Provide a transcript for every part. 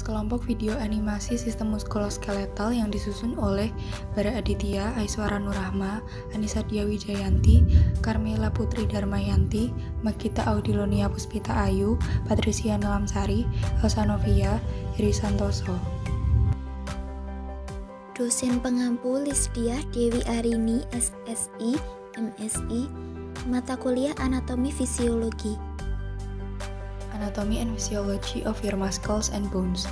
kelompok video animasi sistem muskuloskeletal yang disusun oleh Bara Aditya, Aiswara Nurrahma, Anissa Dia Wijayanti, Carmela Putri Darmayanti, Magita Audilonia Puspita Ayu, Patricia Nelamsari, Elsa Novia, Heri Santoso. Dosen pengampu Lisdia Dewi Arini, SSI, MSI, mata kuliah Anatomi Fisiologi. Anatomy and Physiology of your Muscles and Bones.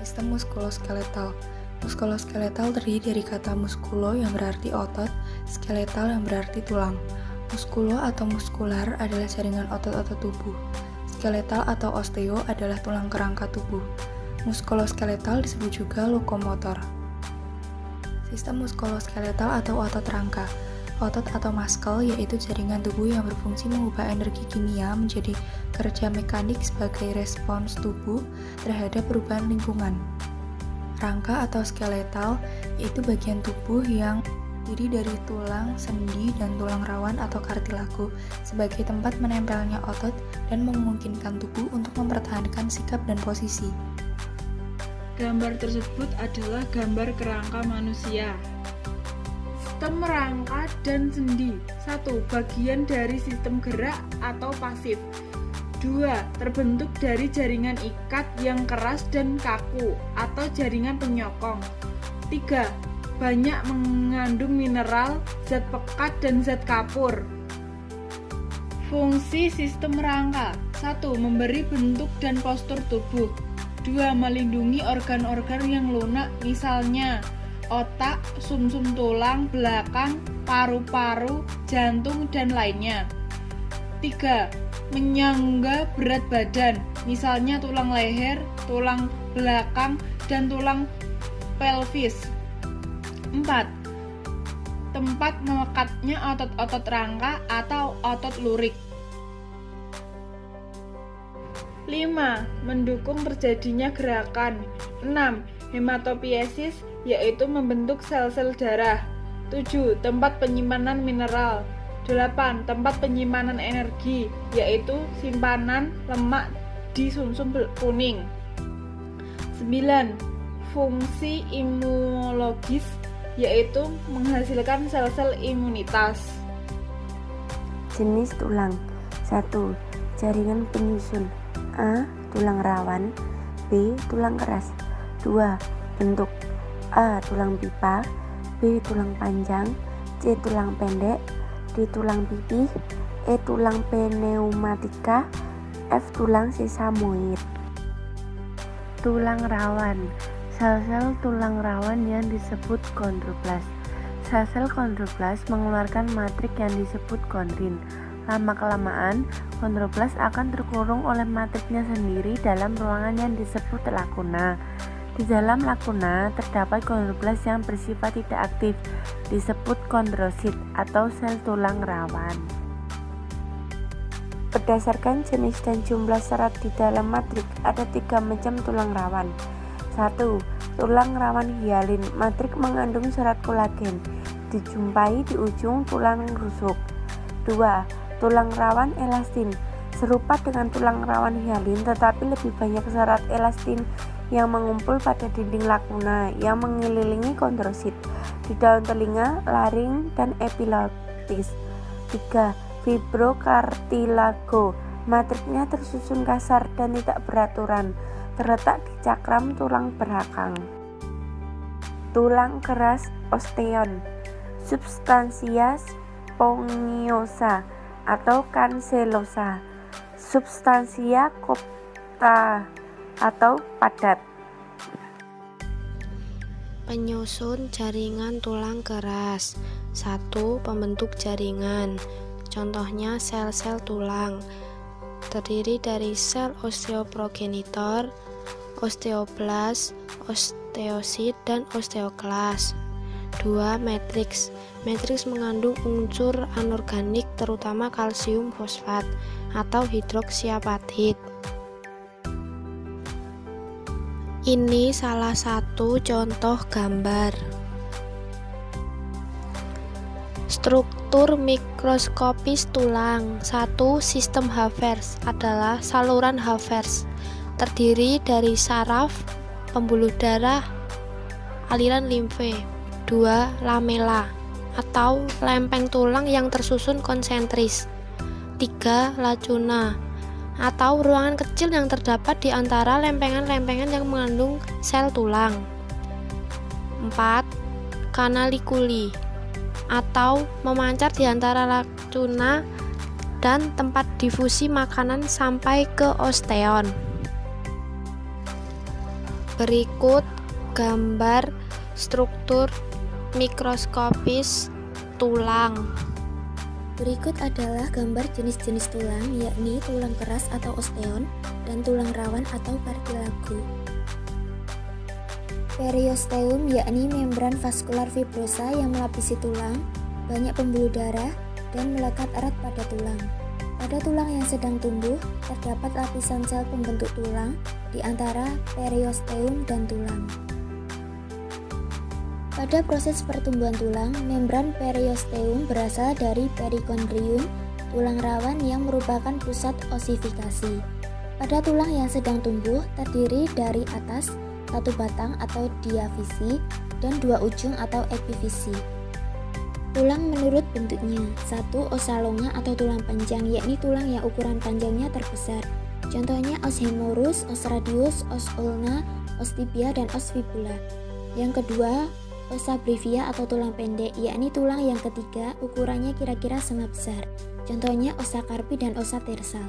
Sistem muskuloskeletal. Muskuloskeletal terdiri dari kata muskulo yang berarti otot, skeletal yang berarti tulang. Muskulo atau muskular adalah jaringan otot-otot tubuh. Skeletal atau osteo adalah tulang kerangka tubuh. Muskuloskeletal disebut juga lokomotor. Sistem muskuloskeletal atau otot rangka. Otot atau muscle yaitu jaringan tubuh yang berfungsi mengubah energi kimia menjadi kerja mekanik sebagai respons tubuh terhadap perubahan lingkungan. Rangka atau skeletal yaitu bagian tubuh yang terdiri dari tulang, sendi, dan tulang rawan atau kartilago sebagai tempat menempelnya otot dan memungkinkan tubuh untuk mempertahankan sikap dan posisi. Gambar tersebut adalah gambar kerangka manusia. Sistem rangka dan sendi. 1. Bagian dari sistem gerak atau pasif. 2. Terbentuk dari jaringan ikat yang keras dan kaku atau jaringan penyokong. 3. Banyak mengandung mineral, zat pekat, dan zat kapur. Fungsi sistem rangka. 1. Memberi bentuk dan postur tubuh. 2. Melindungi organ-organ yang lunak, misalnya otak, sumsum tulang belakang, paru-paru, jantung, dan lainnya. 3. Menyangga berat badan, misalnya tulang leher, tulang belakang, dan tulang pelvis. 4. Tempat melekatnya otot-otot rangka atau otot lurik. 5. Mendukung terjadinya gerakan. 6. Hematopiesis, yaitu membentuk sel-sel darah. 7. Tempat penyimpanan mineral. 8. Tempat penyimpanan energi, yaitu simpanan lemak di sumsum kuning. 9. Fungsi imunologis, yaitu menghasilkan sel-sel imunitas. Jenis tulang. 1. Jaringan penyusun. A. Tulang rawan. B. Tulang keras. 2. Bentuk. A. Tulang pipa. B. Tulang panjang. C. Tulang pendek. D. Tulang pipih. E. Tulang pneumatika. F. Tulang sesamoid. Tulang rawan. Sel-sel tulang rawan yang disebut kondroblast. Sel-sel kondroblast mengeluarkan matrik yang disebut kondrin. Lama-kelamaan, kondroblast akan terkurung oleh matriknya sendiri dalam ruangan yang disebut lakuna. Di dalam lakuna terdapat kondroblast yang bersifat tidak aktif, disebut kondrosit atau sel tulang rawan. Berdasarkan jenis dan jumlah serat di dalam matrik, ada 3 macam tulang rawan. 1. Tulang rawan hialin. Matrik mengandung serat kolagen, dijumpai di ujung tulang rusuk. 2. Tulang rawan elastin. Serupa dengan tulang rawan hialin, tetapi lebih banyak serat elastin yang mengumpul pada dinding lakuna yang mengelilingi kondrosit, di daun telinga, laring, dan epiglottis. 3. Fibrokartilago. Matriknya tersusun kasar dan tidak beraturan, terletak di cakram tulang belakang. Tulang keras osteon. Substantia spongiosa atau cancelosa. Substansia copta atau padat. Penyusun jaringan tulang keras. 1. Pembentuk jaringan. Contohnya sel-sel tulang. Terdiri dari sel osteoprogenitor, osteoblas, osteosit, dan osteoklas. 2. Matriks. Matriks mengandung unsur anorganik terutama kalsium fosfat atau hidroksiapatit. Ini salah satu contoh gambar. Struktur Struktur mikroskopis tulang. 1. Sistem Havers adalah saluran Havers. Terdiri dari saraf, pembuluh darah, aliran limfe. 2. Lamela atau lempeng tulang yang tersusun konsentris. 3. Lacuna atau ruangan kecil yang terdapat di antara lempengan-lempengan yang mengandung sel tulang. 4. Kanalikuli atau memancar di antara lacuna dan tempat difusi makanan sampai ke osteon. Berikut gambar struktur mikroskopis tulang. Berikut adalah gambar jenis-jenis tulang, yakni tulang keras atau osteon dan tulang rawan atau kartilago. Periosteum yakni membran vaskular fibrosa yang melapisi tulang, banyak pembuluh darah, dan melekat erat pada tulang. Pada tulang yang sedang tumbuh, terdapat lapisan sel pembentuk tulang di antara periosteum dan tulang. Pada proses pertumbuhan tulang, membran periosteum berasal dari perikondrium, tulang rawan yang merupakan pusat osifikasi. Pada tulang yang sedang tumbuh, terdiri dari atas, satu batang atau diafisi, dan dua ujung atau epifisi. Tulang menurut bentuknya. 1. Osalonga atau tulang panjang, yakni tulang yang ukuran panjangnya terbesar. Contohnya os humerus, os radius, os ulna, os tibia, dan os fibula. Yang kedua, osa brevia atau tulang pendek, yakni tulang yang ketiga, ukurannya kira-kira sama besar. Contohnya osa carpi dan osa tersal.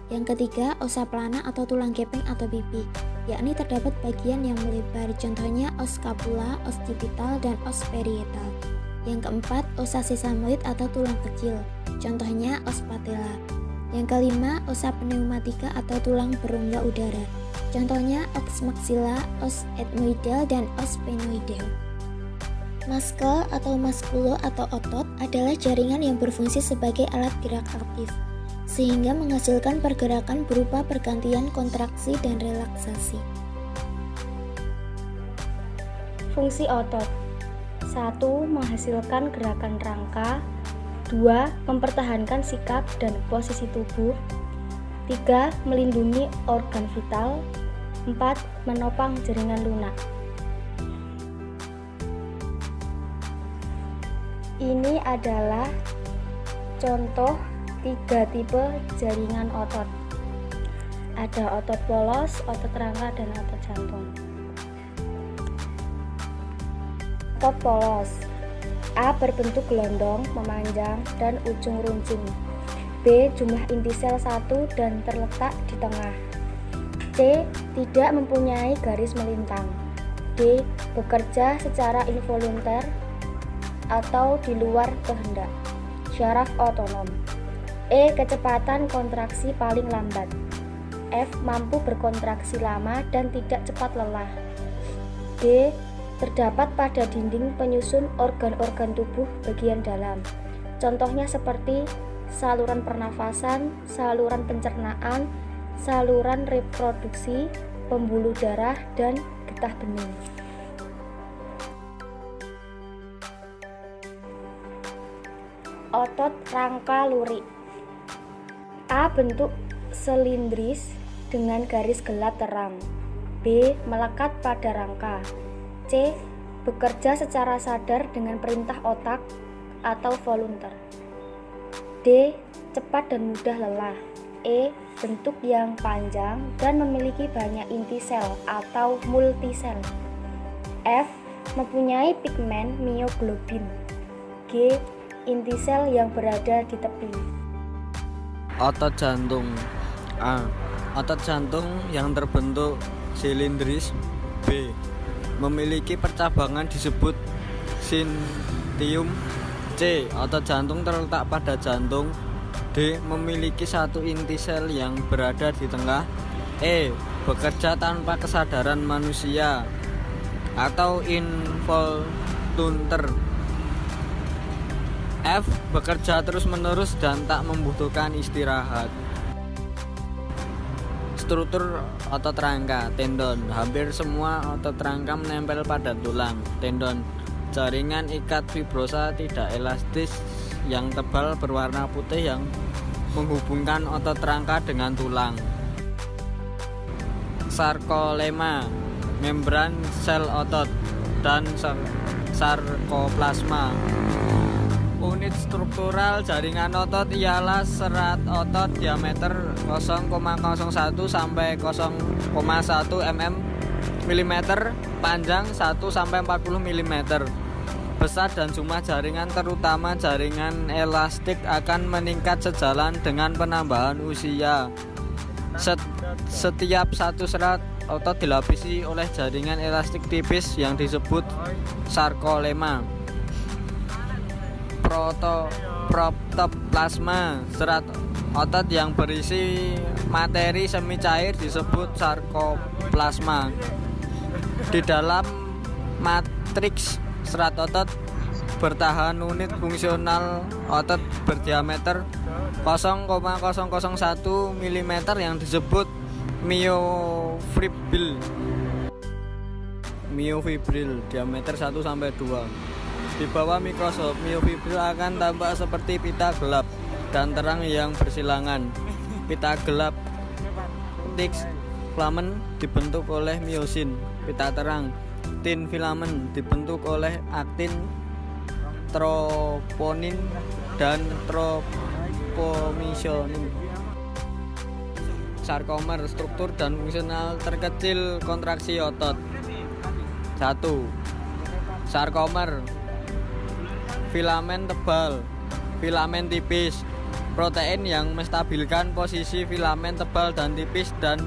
Yang ketiga, osa plana atau tulang gepeng atau pipi, yakni terdapat bagian yang melebar. Contohnya os scapula, os cipital, dan os parietal. Yang keempat, osa sesamoid atau tulang kecil. Contohnya os patella. Yang kelima, osa pneumatika atau tulang berongga udara. Contohnya os maxilla, os ethmoidal, dan os sphenoidal. Muscle atau muskulo atau otot adalah jaringan yang berfungsi sebagai alat gerak aktif, sehingga menghasilkan pergerakan berupa pergantian kontraksi dan relaksasi. Fungsi otot: 1. Menghasilkan gerakan rangka. 2. Mempertahankan sikap dan posisi tubuh. 3. Melindungi organ vital. 4. Menopang jaringan lunak. Ini adalah contoh 3 tipe jaringan otot. Ada otot polos, otot rangka, dan otot jantung. Otot polos: A. Berbentuk gelondong, memanjang, dan ujung runcing. B. Jumlah inti sel 1 dan terletak di tengah. C. Tidak mempunyai garis melintang. D. Bekerja secara involunter atau di luar kehendak. Syaraf otonom. E. Kecepatan kontraksi paling lambat. F. Mampu berkontraksi lama dan tidak cepat lelah. G. Terdapat pada dinding penyusun organ-organ tubuh bagian dalam. Contohnya seperti saluran pernafasan, saluran pencernaan, saluran reproduksi, pembuluh darah, dan getah bening. Otot rangka lurik. A. Bentuk silindris dengan garis gelap terang. B. Melekat pada rangka. C. Bekerja secara sadar dengan perintah otak atau volunter. D. Cepat dan mudah lelah. E. Bentuk yang panjang dan memiliki banyak inti sel atau multisel. F. Mempunyai pigmen mioglobin. G. Inti sel yang berada di tepi. Otot jantung. A. Otot jantung yang terbentuk silindris. B. Memiliki percabangan disebut syntium. C. Otot jantung terletak pada jantung. D. Memiliki satu inti sel yang berada di tengah. E. Bekerja tanpa kesadaran manusia atau involunter. F. Bekerja terus-menerus dan tak membutuhkan istirahat. Struktur otot rangka. Tendon. Hampir semua otot rangka menempel pada tulang. Tendon. Jaringan ikat fibrosa tidak elastis yang tebal berwarna putih yang menghubungkan otot rangka dengan tulang. Sarkolema, membran sel otot, dan sarkoplasma. Unit struktural jaringan otot ialah serat otot diameter 0,01 sampai 0,1 mm, panjang 1 sampai 40 mm. Besar dan jumlah jaringan terutama jaringan elastik akan meningkat sejalan dengan penambahan usia. Setiap satu serat otot dilapisi oleh jaringan elastik tipis yang disebut sarkolema. Protoplasma, serat otot yang berisi materi semi cair disebut sarkoplasma. Di dalam matriks serat otot bertahan unit fungsional otot berdiameter 0,001 mm yang disebut myofibril diameter 1 sampai 2. Di bawah mikroskop, myofibril akan tampak seperti pita gelap dan terang yang bersilangan. Pita gelap Tix filamen dibentuk oleh miosin. Pita terang tin filamen dibentuk oleh aktin, troponin, dan tropomisionin. Sarkomer, struktur dan fungsional terkecil kontraksi otot. 1. Sarkomer, filamen tebal, filamen tipis, protein yang menstabilkan posisi filamen tebal dan tipis, dan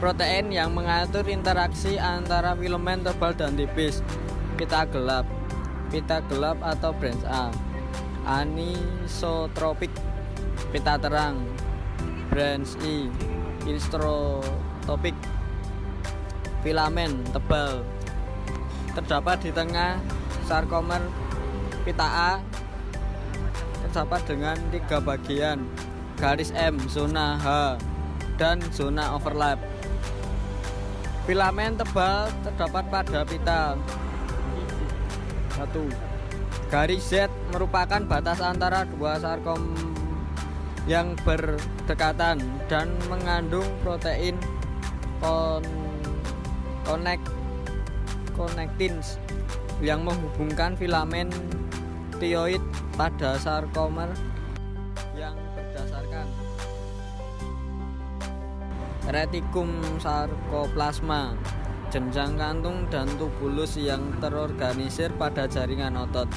protein yang mengatur interaksi antara filamen tebal dan tipis. Pita gelap atau branch A, anisotropik. Pita terang, branch I, isotropik. Filamen tebal terdapat di tengah sarkomer. Pita A terdapat dengan 3 bagian, garis M, zona H, dan zona overlap. Filamen tebal terdapat pada pita. 1. Garis Z merupakan batas antara dua sarkom yang berdekatan dan mengandung protein connectins yang menghubungkan filamen tioid pada sarkomer yang berdasarkan retikum sarkoplasma, jenjang kantung dan tubulus yang terorganisir pada jaringan otot.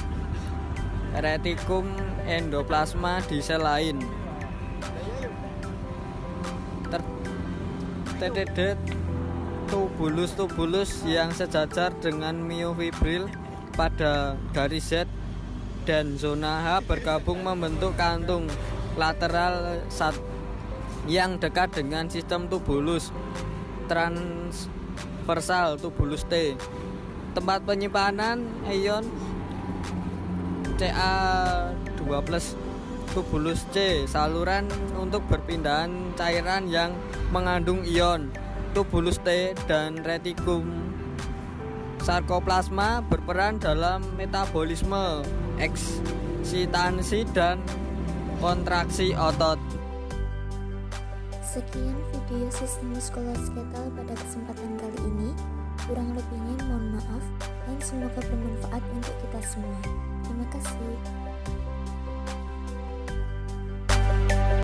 Retikum endoplasma di sel lain. TTD tubulus yang sejajar dengan myofibril pada garis Z dan zona H bergabung membentuk kantung lateral yang dekat dengan sistem tubulus transversal tubulus T. Tempat penyimpanan ion Ca2+, tubulus C, saluran untuk perpindahan cairan yang mengandung ion tubulus T, dan retikum sarkoplasma berperan dalam metabolisme, eksitansi, dan kontraksi otot. Sekian video sistem muskuloskeletal pada kesempatan kali ini. Kurang lebihnya mohon maaf dan semoga bermanfaat untuk kita semua. Terima kasih.